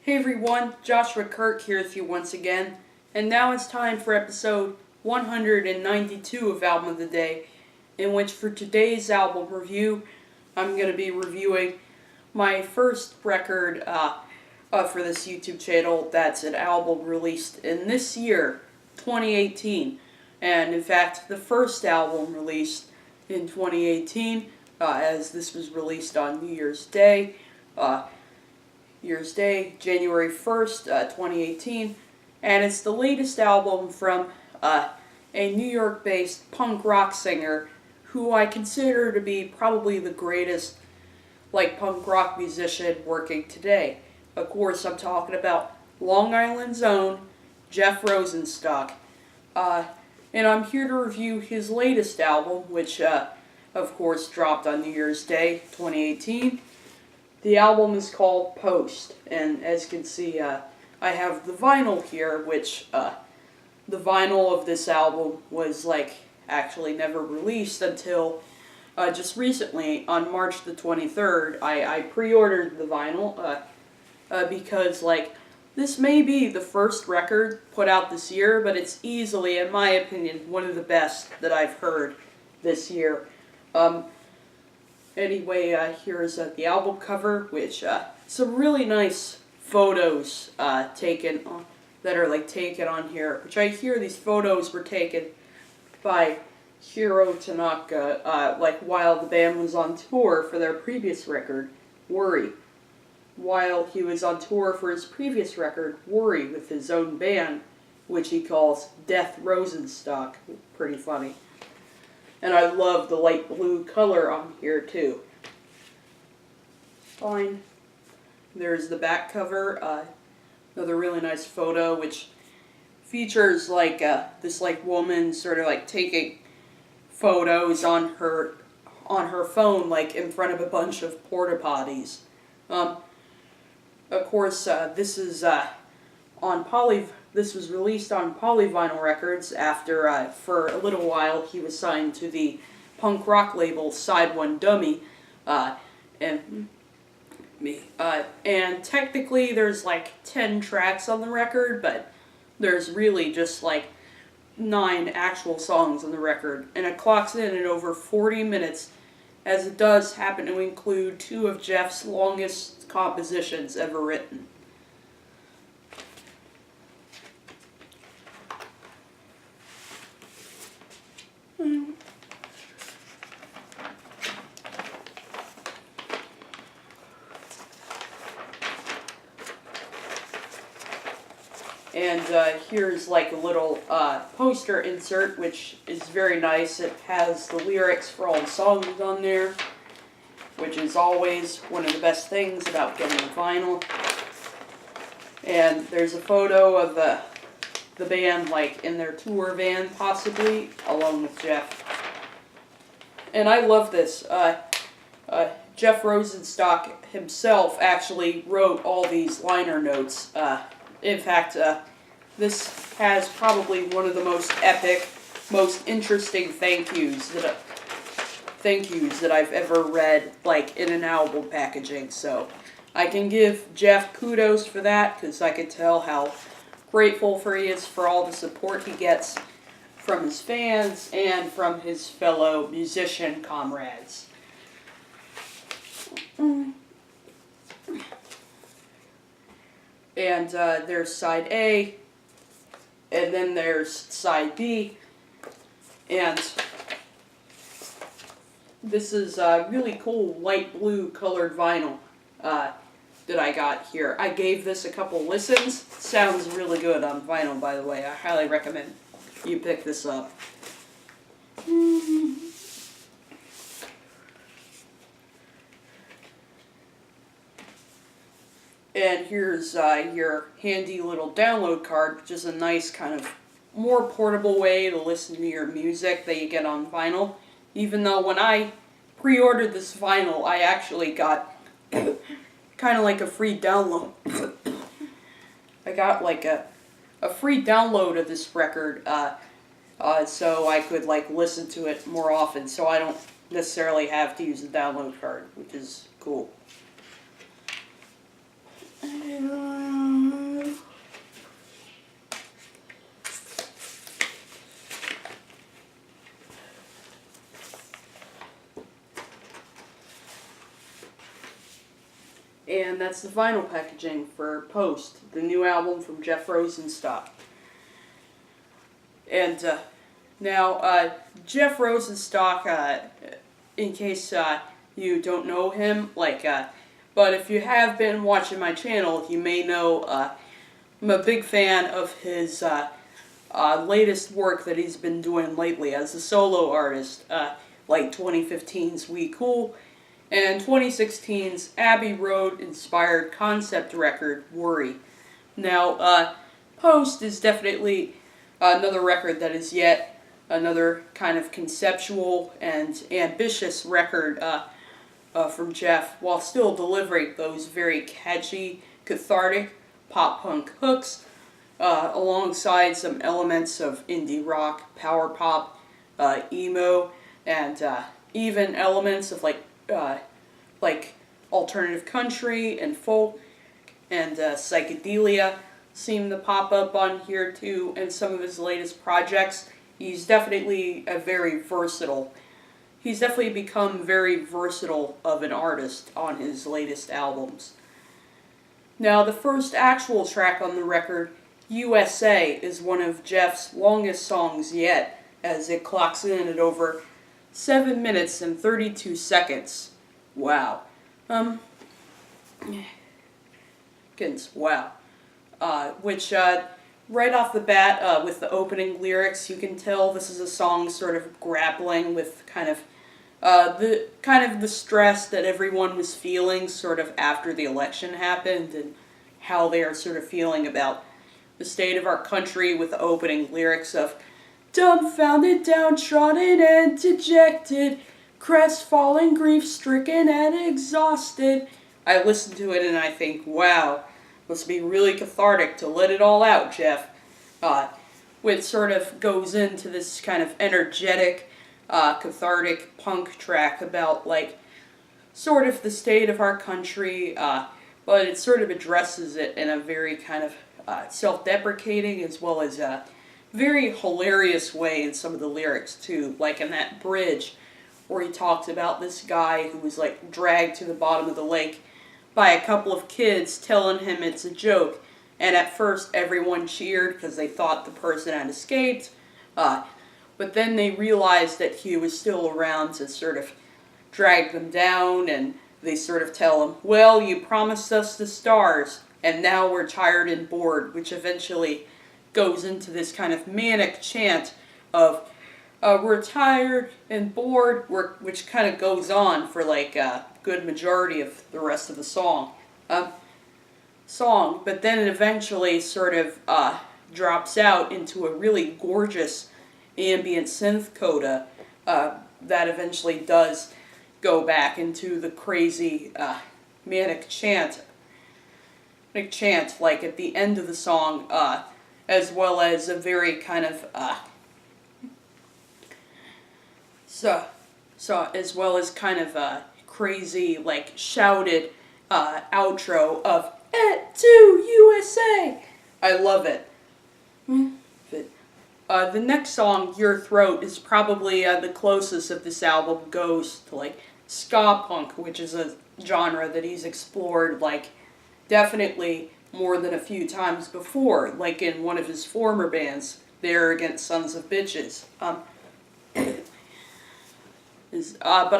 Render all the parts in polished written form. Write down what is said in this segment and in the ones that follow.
Hey everyone, Joshua Kirk here with you once again, and now it's time for episode 192 of Album of the Day, in which for today's album review, I'm going to be reviewing my first record for this YouTube channel that's an album released in this year, 2018, and in fact the first album released in 2018, as this was released on New Year's Day, January 1st, 2018, and it's the latest album from a New York-based punk rock singer who I consider to be probably the greatest punk rock musician working today. Of course, I'm talking about Long Island's own Jeff Rosenstock, and I'm here to review his latest album, which of course dropped on New Year's Day, 2018. The album is called Post, and as you can see, I have the vinyl here, which, the vinyl of this album was, actually never released until, just recently, on March the 23rd, I pre-ordered the vinyl, because, this may be the first record put out this year, but it's easily, in my opinion, one of the best that I've heard this year. Anyway, here's the album cover, which some really nice photos taken on here. Which I hear these photos were taken by Hiro Tanaka, while the band was on tour for their previous record, Worry. While he was on tour for his previous record, Worry, with his own band, which he calls Death Rosenstock. Pretty funny. And I love the light blue color on here, too. Fine. There's the back cover. Another really nice photo, which features, this, woman sort of, taking photos on her phone, in front of a bunch of porta potties. Of course, this is, This was released on Polyvinyl Records after, for a little while, he was signed to the punk rock label Side One Dummy, and technically there's 10 tracks on the record, but there's really just 9 actual songs on the record, and it clocks in at over 40 minutes, as it does happen to include 2 of Jeff's longest compositions ever written. And here's a little poster insert, which is very nice. It has the lyrics for all the songs on there, which is always one of the best things about getting vinyl. And there's a photo of the band in their tour van, possibly, along with Jeff. And I love this. Jeff Rosenstock himself actually wrote all these liner notes. In fact, this has probably one of the most epic, most interesting thank yous that I've ever read, in an album packaging. So I can give Jeff kudos for that, because I can tell how grateful he is for all the support he gets from his fans and from his fellow musician comrades. And there's side A, and then there's side B, and this is really cool light blue colored vinyl that I got here. I gave this a couple listens. Sounds really good on vinyl, by the way. I highly recommend you pick this up. And here's your handy little download card, which is a nice kind of more portable way to listen to your music that you get on vinyl. Even though when I pre-ordered this vinyl, I actually got kind of a free download. I got a free download of this record, so I could listen to it more often, so I don't necessarily have to use the download card, which is cool. And that's the vinyl packaging for Post, the new album from Jeff Rosenstock. And now, Jeff Rosenstock, in case you don't know him, but if you have been watching my channel, you may know I'm a big fan of his latest work that he's been doing lately as a solo artist, like 2015's We Cool, and 2016's Abbey Road-inspired concept record, Worry. Now, Post is definitely another record that is yet another kind of conceptual and ambitious record from Jeff, while still delivering those very catchy, cathartic pop-punk hooks, alongside some elements of indie rock, power pop, emo, and even elements of like alternative country and folk and psychedelia seem to pop up on here too. And some of his latest projects, he's definitely he's definitely become very versatile of an artist on his latest albums. Now, the first actual track on the record, USA, is one of Jeff's longest songs yet, as it clocks in at over 7 minutes and 32 seconds. Wow. Goodness, wow. Which, right off the bat, with the opening lyrics, you can tell this is a song sort of grappling with the stress that everyone was feeling sort of after the election happened, and how they are sort of feeling about the state of our country, with the opening lyrics of dumbfounded, downtrodden, and dejected, crestfallen, grief-stricken, and exhausted. I listen to it and I think, wow, must be really cathartic to let it all out, Jeff. Which sort of goes into this kind of energetic, cathartic punk track about, sort of the state of our country, but it sort of addresses it in a very kind of self-deprecating as well as a very hilarious way in some of the lyrics, too. Like in that bridge where he talks about this guy who was, dragged to the bottom of the lake by a couple of kids telling him it's a joke. And at first everyone cheered because they thought the person had escaped. But then they realized that he was still around to sort of drag them down, and they sort of tell him, well, you promised us the stars, and now we're tired and bored, which eventually goes into this kind of manic chant of, we're tired and bored, which kind of goes on for a good majority of the rest of the song. But then it eventually sort of drops out into a really gorgeous ambient synth coda that eventually does go back into the crazy manic chant. Like at the end of the song, as well as a very kind of as well as kind of a crazy shouted outro of to USA. I love it. The next song, Your Throat, is probably the closest of this album goes to ska punk, which is a genre that he's explored definitely more than a few times before, like in one of his former bands, They're Against Sons of Bitches. But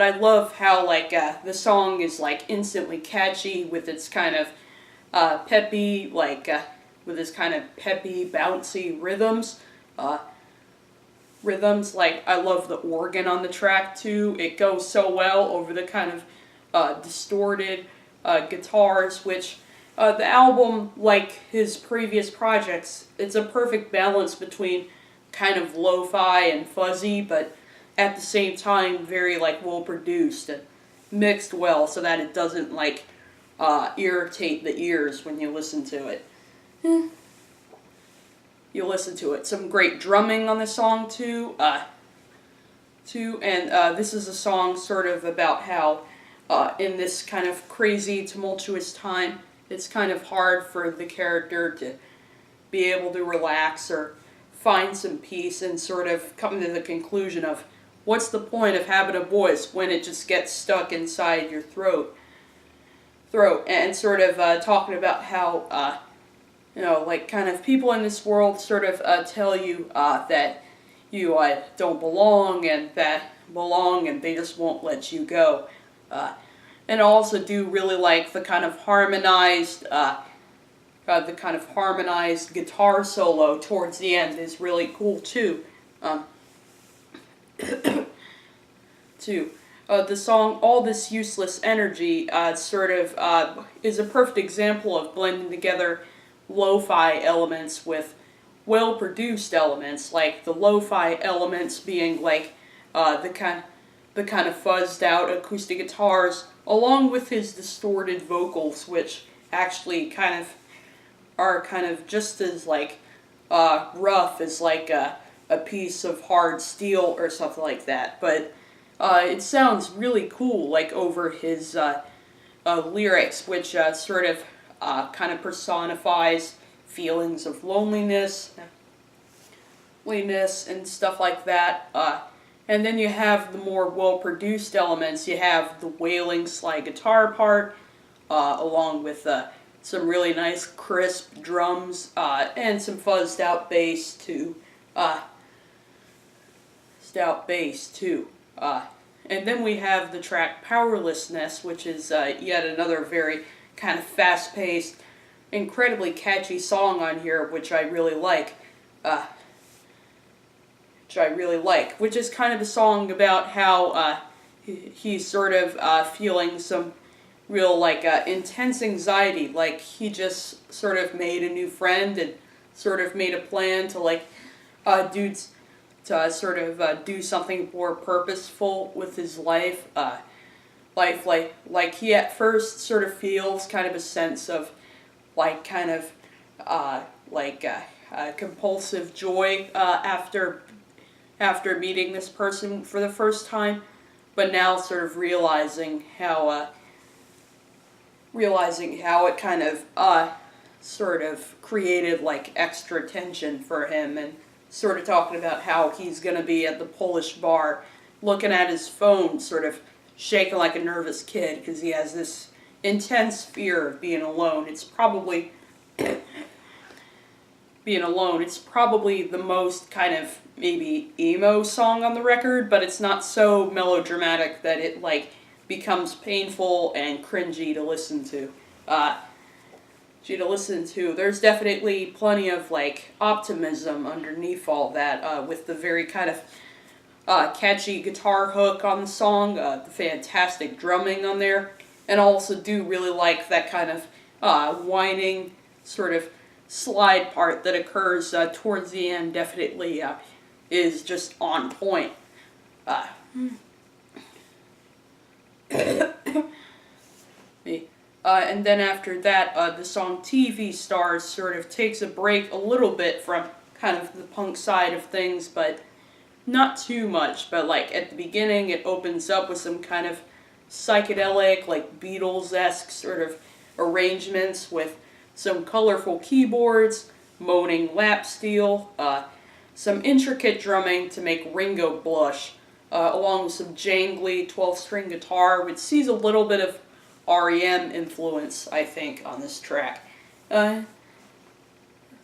I love how the song is instantly catchy with its kind of peppy, with its kind of peppy, bouncy rhythms. I love the organ on the track too. It goes so well over the kind of distorted guitars, which the album, like his previous projects, it's a perfect balance between kind of lo-fi and fuzzy, but at the same time very well produced and mixed well so that it doesn't irritate the ears when you listen to it. You listen to it. Some great drumming on the song too. And this is a song sort of about how in this kind of crazy, tumultuous time, it's kind of hard for the character to be able to relax or find some peace and sort of come to the conclusion of what's the point of having a voice when it just gets stuck inside your throat, and sort of talking about how like kind of people in this world sort of tell you that you don't belong and that belong and they just won't let you go. And I also do really like the kind of harmonized guitar solo towards the end is really cool too. The song "All This Useless Energy" sort of is a perfect example of blending together lo-fi elements with well-produced elements, like the lo-fi elements being like the kind of fuzzed out acoustic guitars, along with his distorted vocals, which actually are kind of just as like rough as like a piece of hard steel or something like that. But it sounds really cool, like over his lyrics, which sort of kind of personifies feelings of loneliness and stuff like that. And then you have the more well-produced elements. You have the wailing slide guitar part, along with some really nice crisp drums, and some fuzzed out bass too. And then we have the track Powerlessness, which is yet another very kind of fast-paced, incredibly catchy song on here, which I really like. Which is kind of a song about how he's sort of feeling some real intense anxiety, like he just sort of made a new friend and sort of made a plan to do something more purposeful with his life. Like he at first sort of feels kind of a sense of compulsive joy after meeting this person for the first time, but now sort of realizing how it kind of sort of created like extra tension for him, and sort of talking about how he's going to be at the Polish bar looking at his phone, sort of shaking like a nervous kid because he has this intense fear of being alone. It's probably the most kind of maybe emo song on the record, but it's not so melodramatic that it becomes painful and cringy to listen to. There's definitely plenty of optimism underneath all that, with the very kind of catchy guitar hook on the song, the fantastic drumming on there, and I also do really like that kind of whining sort of slide part that occurs towards the end. Definitely is just on point. And then after that, the song TV Stars sort of takes a break a little bit from kind of the punk side of things, but not too much. But at the beginning, it opens up with some kind of psychedelic, Beatles-esque sort of arrangements with some colorful keyboards, moaning lap steel, some intricate drumming to make Ringo blush, along with some jangly 12-string guitar, which sees a little bit of REM influence, I think, on this track. And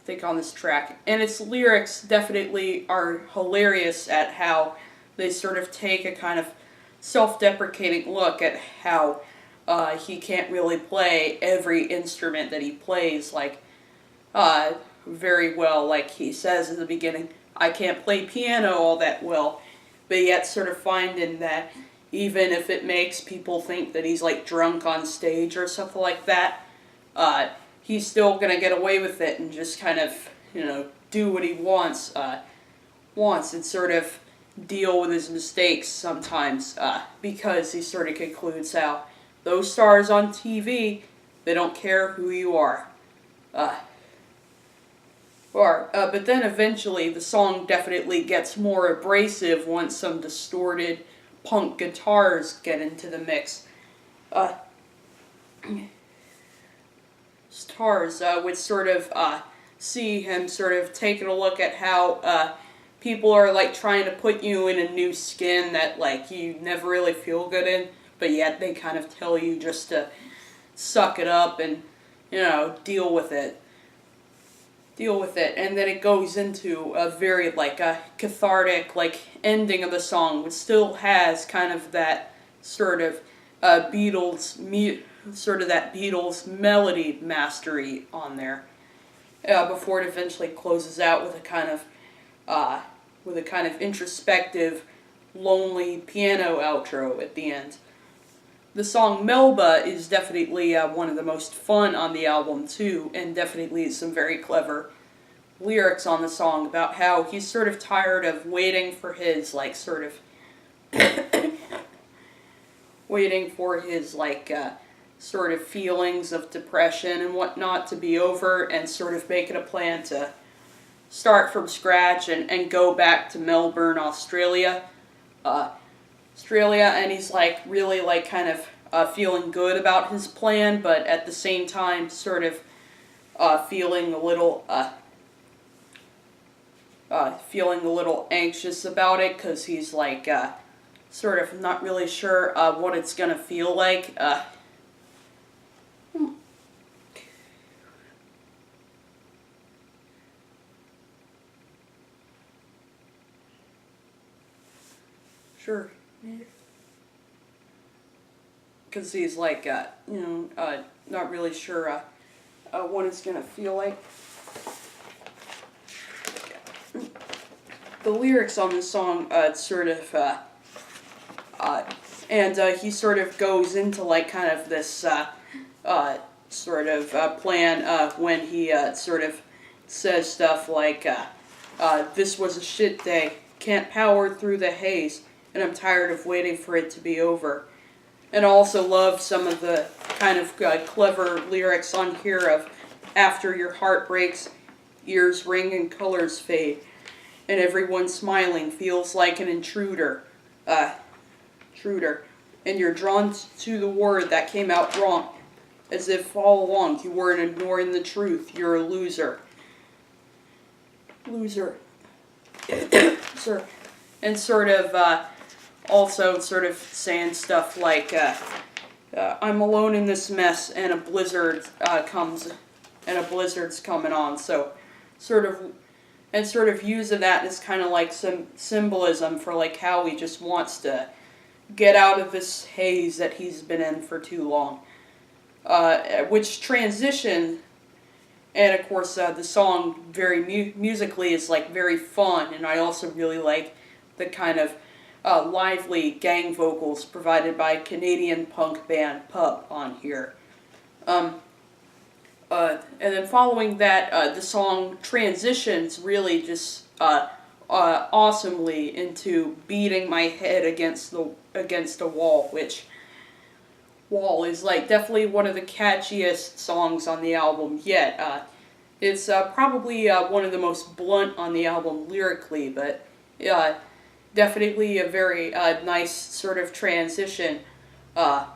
its lyrics definitely are hilarious at how they sort of take a kind of self-deprecating look at how he can't really play every instrument that he plays very well. Like he says in the beginning, I can't play piano all that well, but yet sort of finding that even if it makes people think that he's drunk on stage or something like that, he's still gonna get away with it and just kind of, do what he wants and sort of deal with his mistakes sometimes, because he sort of concludes how those stars on TV, they don't care who you are. But then eventually the song definitely gets more abrasive once some distorted punk guitars get into the mix. stars, which sort of see him sort of taking a look at how people are like trying to put you in a new skin that like you never really feel good in, but yet they kind of tell you just to suck it up and, deal with it. And then it goes into a very like a cathartic like ending of the song, which still has kind of that sort of Beatles melody mastery on there, before it eventually closes out with a kind of introspective, lonely piano outro at the end. The song Melba is definitely one of the most fun on the album too, and definitely some very clever lyrics on the song about how he's sort of tired of waiting for his sort of feelings of depression and whatnot to be over, and sort of making a plan to start from scratch and go back to Melbourne, Australia. And he's like really like kind of feeling good about his plan, but at the same time sort of feeling a little anxious about it, because he's like sort of not really sure what it's gonna feel like. Sure. Because he's like, not really sure what it's gonna feel like. The lyrics on this song, sort of, he sort of goes into like kind of this plan when he sort of says stuff like, this was a shit day, can't power through the haze, and I'm tired of waiting for it to be over. And I also love some of the kind of clever lyrics on here of, after your heart breaks, ears ring and colors fade, and everyone smiling feels like an intruder, and you're drawn to the word that came out wrong, as if all along you weren't ignoring the truth, you're a loser. Sir. And sort of, also sort of saying stuff like, I'm alone in this mess, and a blizzard's coming on, so sort of using that as kind of like some symbolism for like how he just wants to get out of this haze that he's been in for too long. Which transition, and of course the song very musically is like very fun, and I also really like the kind of lively gang vocals provided by Canadian punk band Pup on here. And then following that, the song transitions really just awesomely into beating my head against a wall, which Wall is like definitely one of the catchiest songs on the album yet. It's probably one of the most blunt on the album lyrically, but definitely a very nice sort of transition that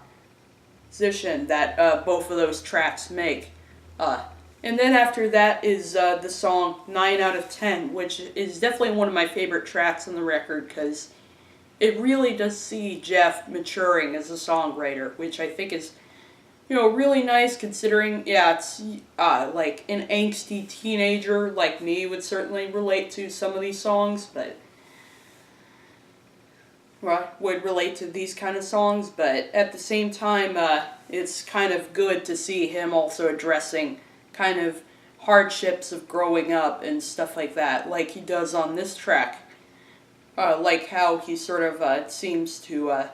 both of those tracks make. And then after that is the song 9 out of 10, which is definitely one of my favorite tracks on the record, because it really does see Jeff maturing as a songwriter, which I think is, really nice considering, it's like an angsty teenager like me would certainly relate to some of these songs, but would relate to these kind of songs, but at the same time, it's kind of good to see him also addressing kind of hardships of growing up and stuff like that, like he does on this track. Like how he sort of seems to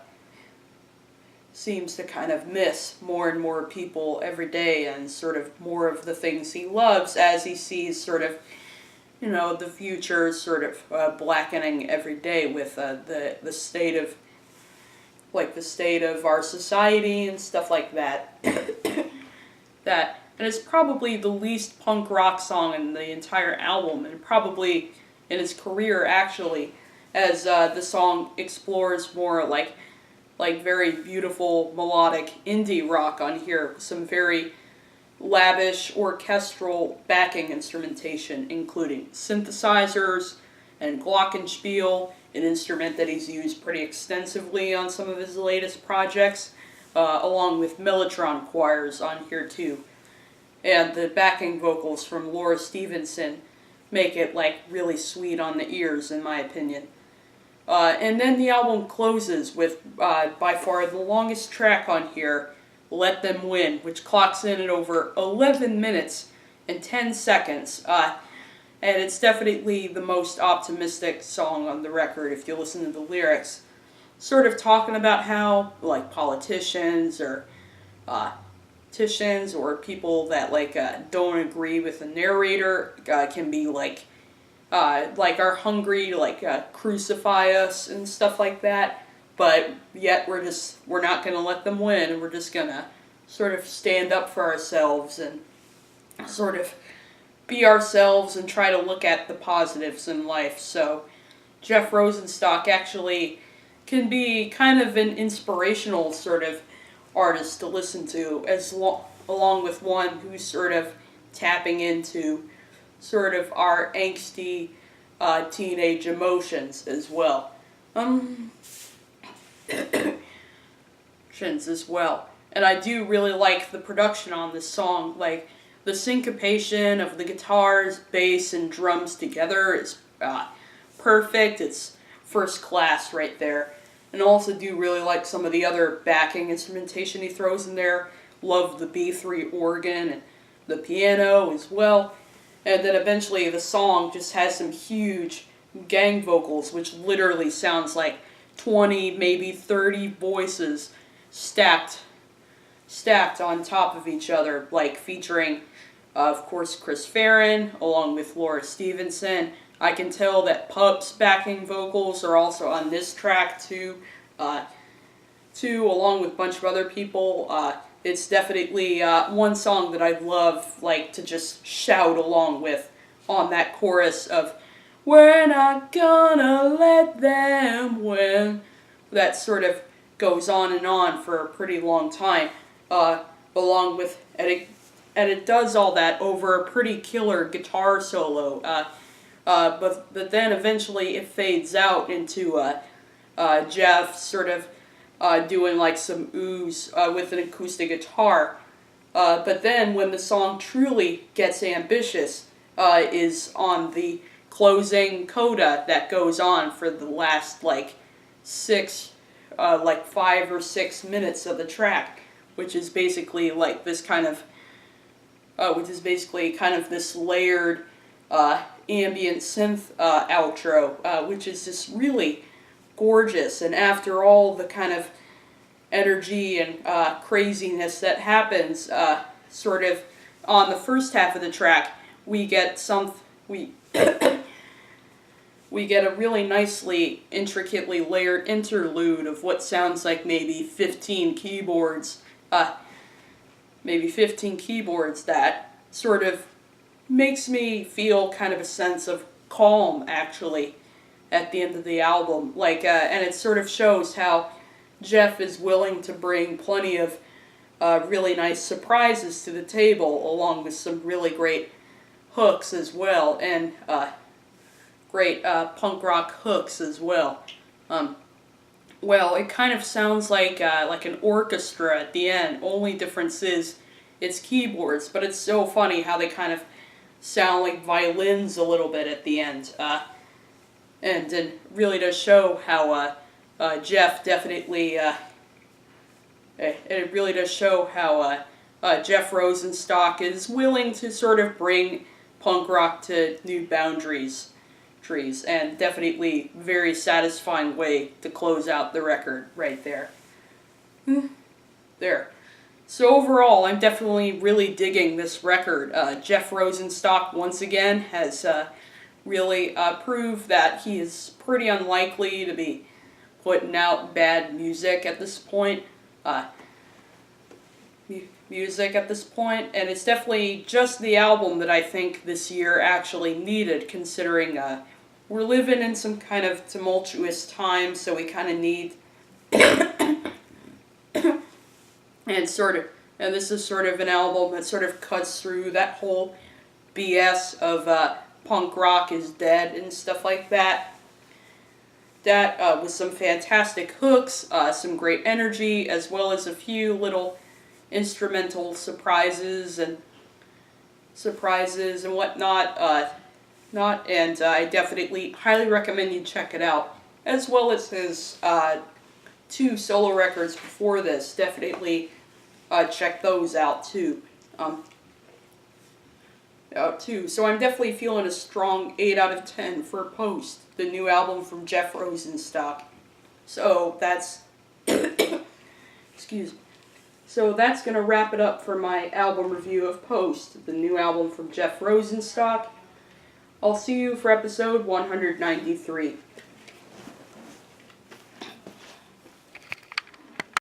kind of miss more and more people every day, and sort of more of the things he loves as he sees sort of, the future sort of blackening every day with the state of our society and stuff like that. And it's probably the least punk rock song in the entire album, and probably in his career actually, as the song explores more like very beautiful melodic indie rock on here, some very lavish orchestral backing instrumentation, including synthesizers and glockenspiel, an instrument that he's used pretty extensively on some of his latest projects, along with mellotron choirs on here too. And the backing vocals from Laura Stevenson make it like really sweet on the ears, in my opinion. And then the album closes with by far the longest track on here, Let Them Win, which clocks in at over 11 minutes and 10 seconds. And it's definitely the most optimistic song on the record if you listen to the lyrics. Sort of talking about how, like, politicians or people that don't agree with the narrator can be like are hungry to crucify us and stuff like that, but yet we're not gonna let them win, and we're just gonna sort of stand up for ourselves and sort of be ourselves and try to look at the positives in life. So Jeff Rosenstock actually can be kind of an inspirational sort of artist to listen to, along with one who's sort of tapping into sort of our angsty teenage emotions as well. As well. And I do really like the production on this song. Like, the syncopation of the guitars, bass, and drums together is perfect. It's first class right there. And I also do really like some of the other backing instrumentation he throws in there. Love the B3 organ and the piano as well. And then eventually the song just has some huge gang vocals, which literally sounds like 20, maybe 30 voices stacked on top of each other, like featuring, of course, Chris Farron, along with Laura Stevenson. I can tell that Pup's backing vocals are also on this track too, along with a bunch of other people. It's definitely one song that I'd love to just shout along with on that chorus of "We're not gonna let them win." That sort of goes on and on for a pretty long time, along with and it does all that over a pretty killer guitar solo. But then eventually it fades out into Jeff sort of doing like some ooze with an acoustic guitar. But then when the song truly gets ambitious is on the closing coda that goes on for the last 5 or 6 minutes of the track, which is basically this kind of this layered ambient synth outro, which is just really gorgeous. And after all the kind of energy and craziness that happens sort of on the first half of the track, we get we get a really nicely, intricately layered interlude of what sounds like maybe 15 keyboards that sort of makes me feel kind of a sense of calm, actually, at the end of the album. And it sort of shows how Jeff is willing to bring plenty of really nice surprises to the table, along with some really great hooks as well, and great punk rock hooks as well. Well, it kind of sounds like an orchestra at the end. Only difference is it's keyboards, but it's so funny how they kind of sound like violins a little bit at the end. And it really does show how Jeff definitely. It really does show how Jeff Rosenstock is willing to sort of bring punk rock to new boundaries, and definitely very satisfying way to close out the record right there. There. So overall, I'm definitely really digging this record. Jeff Rosenstock, once again, has really proved that he is pretty unlikely to be putting out bad music at this point. And it's definitely just the album that I think this year actually needed, considering we're living in some kind of tumultuous times, so we kind of need and And this is sort of an album that sort of cuts through that whole BS of punk rock is dead and stuff like that. That with some fantastic hooks, some great energy, as well as a few little instrumental surprises and whatnot. I definitely highly recommend you check it out, as well as his 2 solo records before this. Definitely check those out too. So I'm definitely feeling a strong 8 out of 10 for Post, the new album from Jeff Rosenstock. So that's excuse me. So that's going to wrap it up for my album review of Post, the new album from Jeff Rosenstock. I'll see you for episode 193.